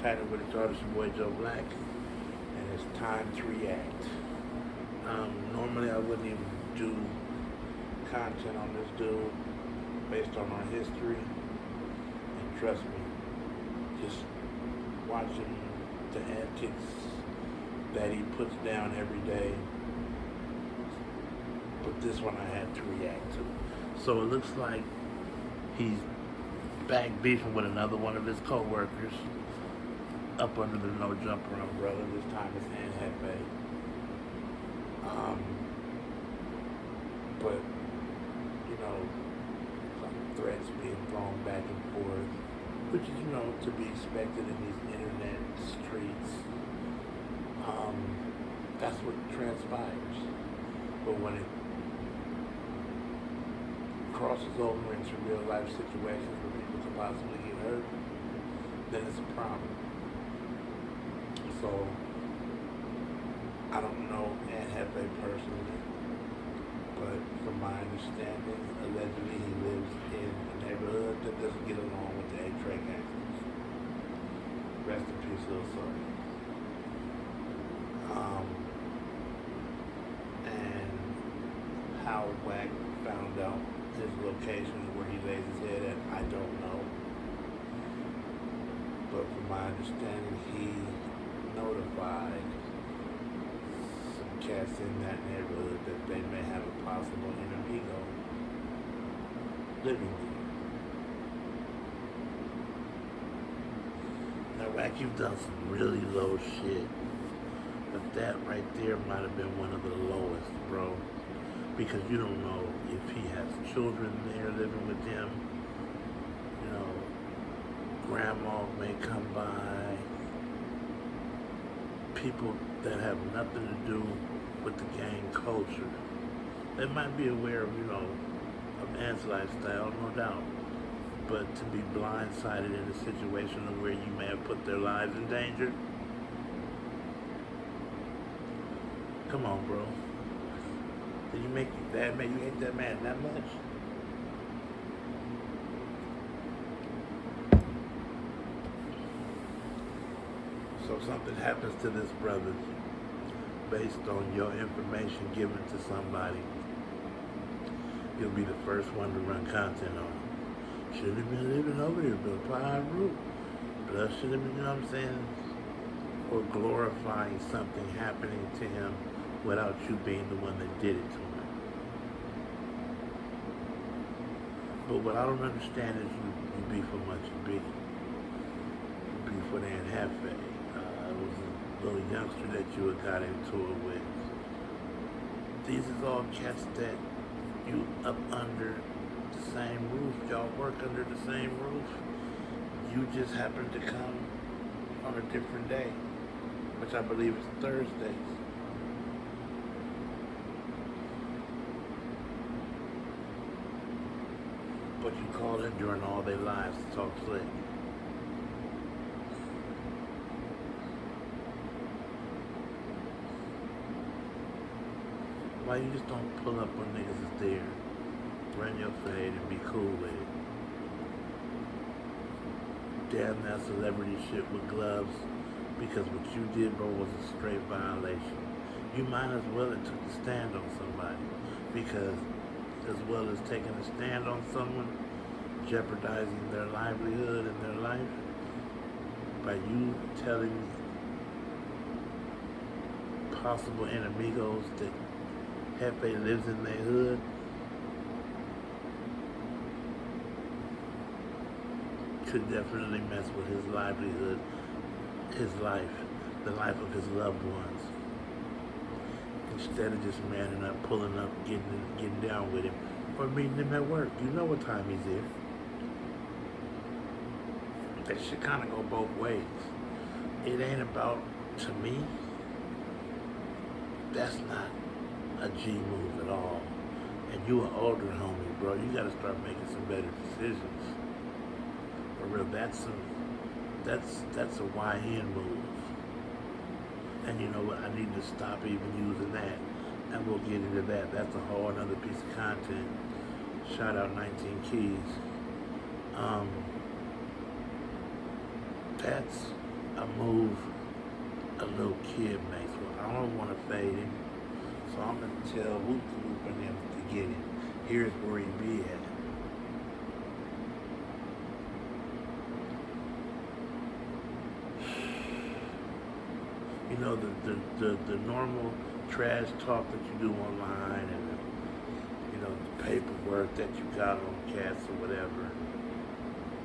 chatting with each other, it's your boy Joe Blakk, and it's time to react. Normally I wouldn't even do content on this dude based on our history, and trust me, just watching the antics that he puts down every day, but this one I had to react to. So it looks like he's back beefing with another one of his co-workers up under the no jumper umbrella. This time it's Ant Jefe. But you know, some threats being thrown back and forth, which is, you know, to be expected in these internet streets. That's what transpires. But when it crosses over into real life situations where people could possibly get hurt, then it's a problem. So, I don't know Ant Jefe personally, but from my understanding, allegedly he lives in a neighborhood that doesn't get along with the A-Track Gangsters. Rest in peace, little soul. And how Wack found out his location where he lays his head at, I don't know. But from my understanding, he notified some cats in that neighborhood that they may have a possible enemigo living there. Now, Wack, you've done some really low shit, but that right there might have been one of the lowest, bro. Because you don't know if he has children there living with him. You know, grandma may come by. People that have nothing to do with the gang culture. They might be aware of, you know, of Ant's lifestyle, no doubt. But to be blindsided in a situation where you may have put their lives in danger. Come on, bro. Did you make you that man? You hate that man that much? So something happens to this brother based on your information given to somebody. You'll be the first one to run content on it. Should have been living over here, but apply root. Blood should have been, you know what I'm saying? Or glorifying something happening to him without you being the one that did it to him. But what I don't understand is you beef for much you beef. You beef with Ant Jefe. It was a little youngster that you had got into it with. These is all cats that you up under the same roof. Y'all work under the same roof. You just happen to come on a different day, which I believe is Thursdays. But you call in during all their lives to talk slick. Why you just don't pull up when niggas is there, run your fade and be cool with it? Damn that celebrity shit with gloves, because what you did, bro, was a straight violation. You might as well have took the stand on somebody, because as well as taking a stand on someone, jeopardizing their livelihood and their life, by you telling possible enemigos that Jefe lives in their hood, could definitely mess with his livelihood, his life, the life of his loved ones. Instead of just manning up, pulling up, getting down with him, or meeting him at work. You know what time he's here. That shit kind of go both ways. It ain't about, to me, that's not a G move at all. And you an older homie, bro. You gotta start making some better decisions. For real, that's a YN move. And you know what, I need to stop even using that. And we'll get into that. That's a whole another piece of content. Shout out 19 Keys. That's a move a little kid makes. Well, I don't want to fade him, so I'm going to tell Whoop the Whoop and them to get him. Here's where he be at. You know, the normal trash talk that you do online and, you know, the paperwork that you got on cats or whatever,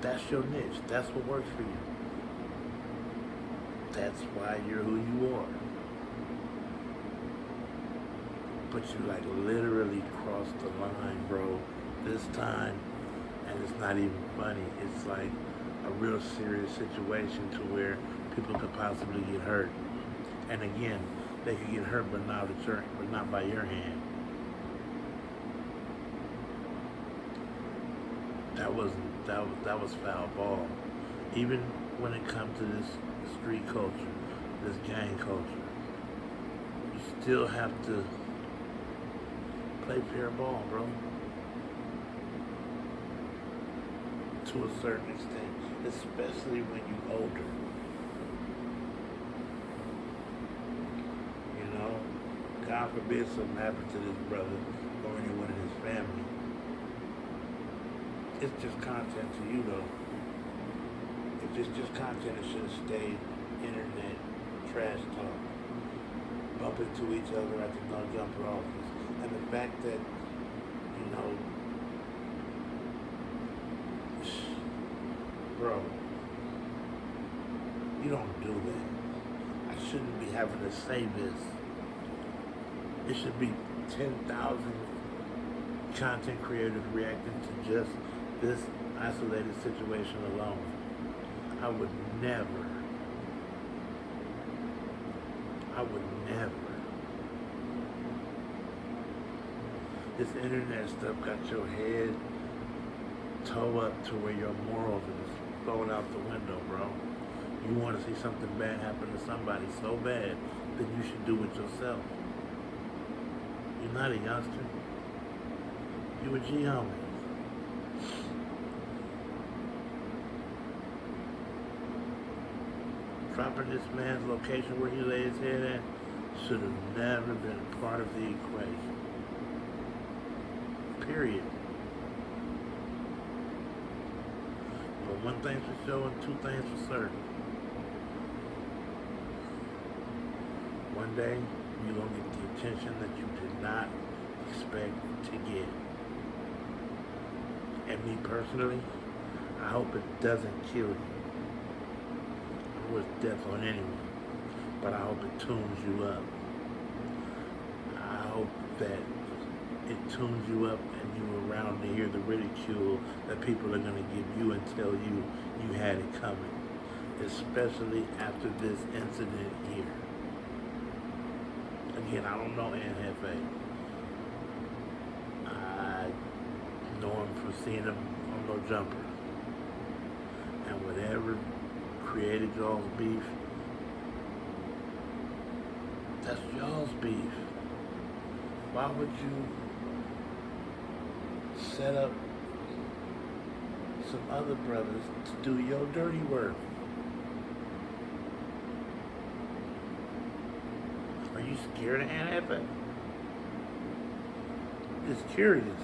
that's your niche. That's what works for you. That's why you're who you are. But you like literally crossed the line, bro, this time, and it's not even funny. It's like a real serious situation to where people could possibly get hurt. And again, they could get hurt, but not by your hand. That was foul ball. Even when it comes to this street culture, this gang culture, you still have to play fair ball, bro. To a certain extent, especially when you're older. You know, God forbid something happened to this brother or anyone in his family. It's just content to you, though. If it's just content, it should have stayed internet trash talk, bump into each other at the no jumper office. And the fact that, you know, bro, you don't do that. I shouldn't be having to say this. It should be 10,000 content creators reacting to just this isolated situation alone. I would never. This internet stuff got your head toe up to where your morals are just thrown out the window, bro. You want to see something bad happen to somebody so bad, then you should do it yourself. You're not a youngster. You a G homie. Dropping this man's location where he laid his head at should have never been a part of the equation. Period. But one thing's for sure and two things for certain. One day, you're going to get the attention that you did not expect to get. And me personally, I hope it doesn't kill you. I wish death on anyone, but I hope it tunes you up. I hope that it tunes you up and you're around to hear the ridicule that people are going to give you and tell you you had it coming, especially after this incident here. Again, I don't know Ant Jefe. I know him from seeing him on No Jumper. And whatever created y'all's beef, that's y'all's beef. Why would you set up some other brothers to do your dirty work? Are you scared of Ant Jefe? Just curious.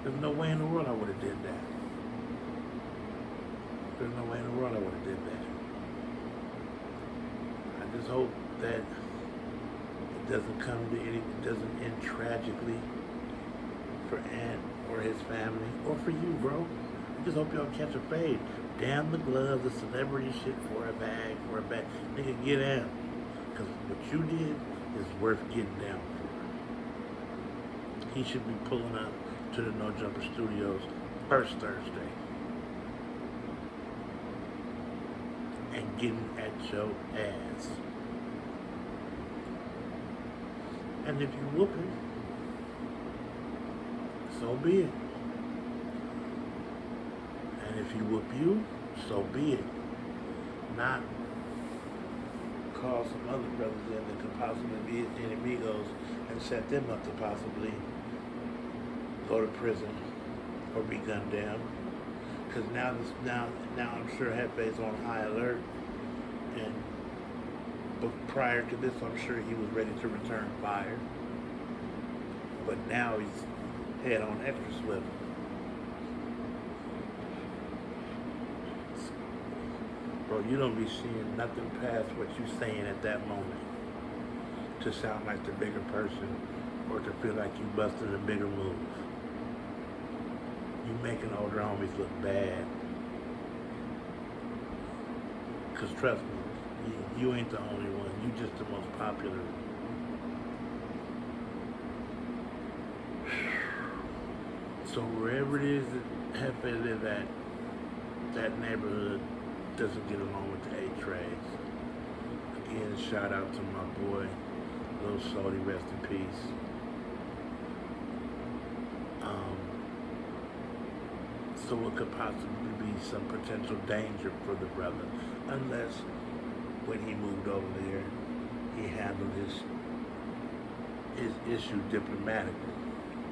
There's no way in the world I would have did that. There's no way in the world I would have did that. I just hope that it doesn't come to any, it doesn't end tragically for Ant or his family or for you, bro. I just hope y'all catch a fade. Damn the gloves, the celebrity shit for a bag, Nigga, get out. Because what you did is worth getting down for. He should be pulling up to the No Jumper Studios first Thursday and getting at your ass. And if you whooping, so be it. And if you whoop you, so be it. Not call some other brothers in that could possibly be his enemigos and set them up to possibly go to prison or be gunned down. Because now I'm sure Hefe's on high alert, and but prior to this, I'm sure he was ready to return fire. But now he's head on extra swivel. Bro, you don't be seeing nothing past what you saying at that moment to sound like the bigger person or to feel like you busted a bigger move. You making older homies look bad. Cause trust me, you ain't the only one. You just the most popular. So wherever it is that Jefe live at, that neighborhood doesn't get along with the A-Trays. Again, shout out to my boy, Lil Salty, rest in peace. So it could possibly be some potential danger for the brother, unless when he moved over there, he handled his issue diplomatically.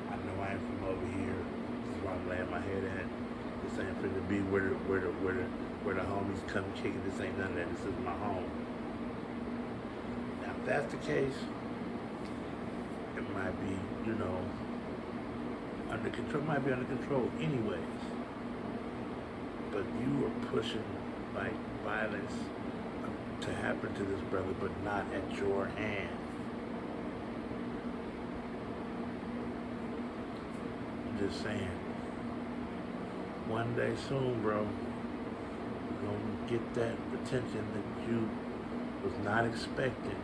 I know I ain't from over here. This is where I'm laying my head at. This ain't finna be where the homies come kicking. This ain't none of that. This is my home. Now, if that's the case, it might be, under control. Might be under control, anyways. But you are pushing like violence to happen to this brother, but not at your hand. I'm just saying. One day soon, bro, you're gonna get that attention that you was not expecting.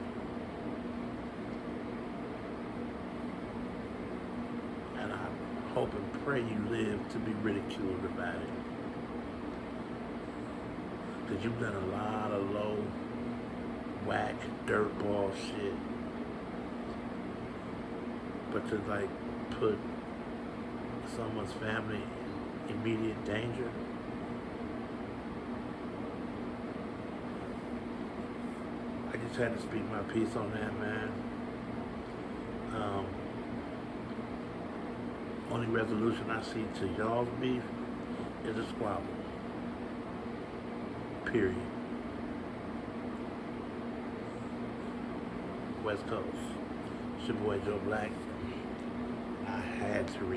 And I hope and pray you live to be ridiculed about it. Because you've done a lot of low, whack, dirtball shit. But to like put someone's family in immediate danger, I just had to speak my piece on that, man. Only resolution I see to y'all's beef is a squabble. Period. West Coast. It's your boy Joe Blakk. I had to read.